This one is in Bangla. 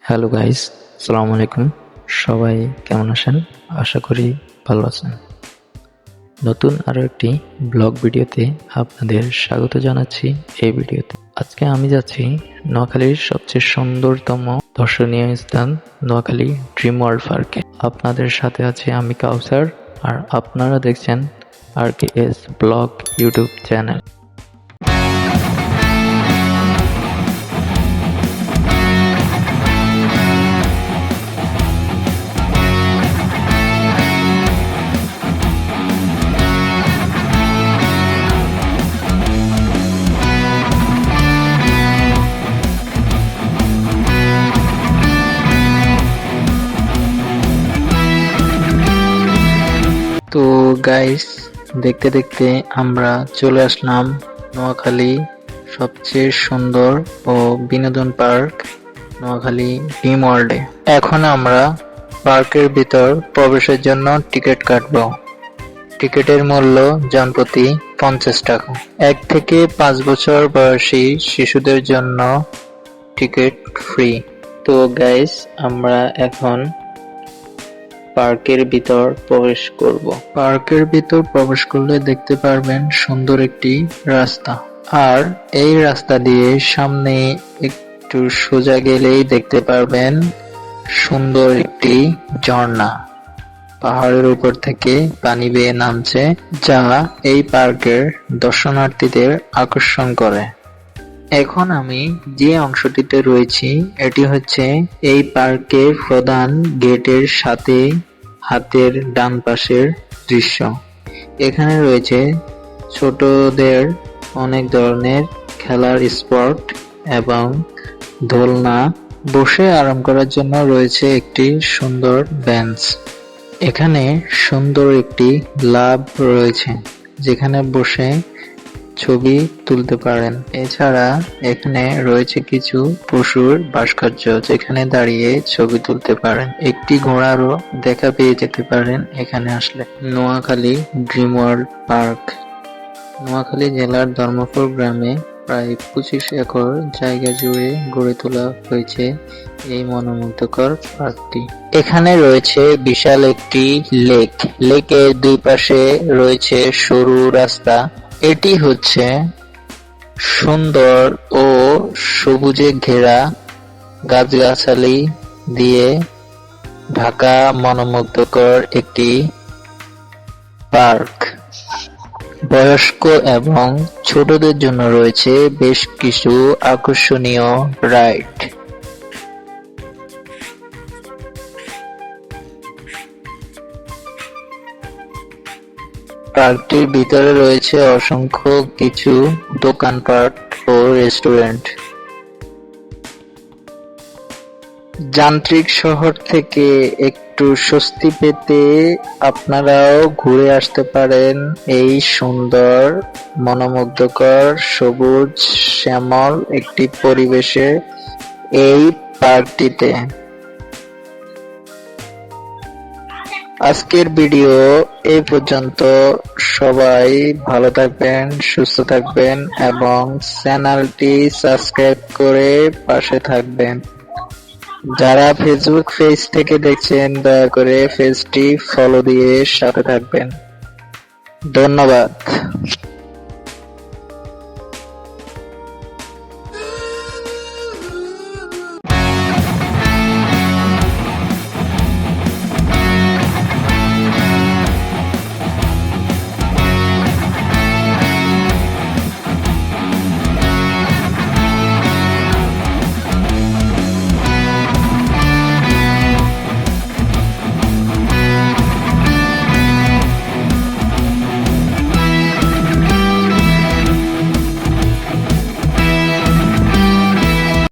হ্যালো গাইস, আসসালামু আলাইকুম। সবাই কেমন আছেন? আশা করি ভালো আছেন। নতুন আরো একটি ব্লগ ভিডিওতে আপনাদের স্বাগত জানাচ্ছি। এই ভিডিওতে আজকে আমি যাচ্ছি নোয়াখালীর সবচেয়ে সুন্দরতম দর্শনীয় স্থান নোয়াখালী ড্রিম ওয়ার্ল্ড পার্কে। আপনাদের সাথে আছে আমি কাউসার, আর আপনারা দেখছেন RKS ব্লগ ইউটিউব চ্যানেল। তো গাইস, দেখতে দেখতে আমরা চলে আসলাম নোয়াখালী সবচেয়ে সুন্দর ও বিনোদন পার্ক নোয়াখালী ড্রিম ওয়ার্ল্ডে। এখন আমরা পার্কের ভিতর প্রবেশের জন্য টিকিট কাটবো। টিকিটের মূল্য জনপ্রতি 50 টাকা। 1 থেকে 5 বছর বয়সী শিশুদের জন্য টিকিট ফ্রি। তো গাইস, আমরা এখন পার্কের ভিতর প্রবেশ করব। পার্কের ভিতর প্রবেশ করলে দেখতে পারবেন সুন্দর একটি রাস্তা, আর এই রাস্তা দিয়ে সামনে একটু সোজা গেলেই দেখতে পারবেন সুন্দর একটি ঝর্ণা পাহাড়ের উপর থেকে পানি বেয়ে নামছে, যা এই পার্কের দর্শনার্থীদের আকর্ষণ করে। এখন আমি যে অংশটিতে রয়েছি এটি হচ্ছে এই পার্কের প্রধান গেটের সাথে হাতের ডান পাশের দৃশ্য। এখানে রয়েছে ছোটদের অনেক ধরনের খেলার স্পট এবং দোলনা। বসে আরাম করার জন্য রয়েছে একটি সুন্দর বেঞ্চ। এখানে সুন্দর একটি লাভ রয়েছে যেখানে বসে ছবি তুলতে পারেন। এছাড়া এখানে রয়েছে কিছু পশুর ভাস্কর্য যেখানে দাঁড়িয়ে ছবি তুলতে পারেন। একটি ঘোড়ারও দেখা পেয়ে যেতে পারেন এখানে আসলে। Noakhali dream world park Noakhali জেলার ধর্মপুর গ্রামে প্রায় 25 একর জায়গা জুড়ে গড়ে তোলা হয়েছে এই মনোমুগ্ধকর পার্কটি। এখানে রয়েছে বিশাল একটি লেক। লেকের দুই পাশে রয়েছে সরু রাস্তা। এটি হচ্ছে সুন্দর ও সবুজে ঘেরা গাছগাছালি দিয়ে ঢাকা মনোমুগ্ধকর একটি পার্ক। বয়স্ক এবং ছোটদের জন্য রয়েছে বেশ কিছু আকর্ষণীয় রাইড। পার্কটির ভিতরে রয়েছে অসংখ্য কিছু দোকানপাট ও রেস্টুরেন্ট। যান্ত্রিক শহর থেকে একটু স্বস্তি পেতে আপনারাও ঘুরে আসতে পারেন এই সুন্দর মনোমুগ্ধকর সবুজ শ্যামল একটি পরিবেশে এই পার্কটিতে। আজকের ভিডিও এই পর্যন্ত। সবাই ভালো থাকবেন, সুস্থ থাকবেন এবং চ্যানেলটি সাবস্ক্রাইব করে পাশে থাকবেন। যারা ফেসবুক পেজ থেকে দেখছেন দয়া করে পেজটি ফলো দিয়ে সাথে থাকবেন। ধন্যবাদ।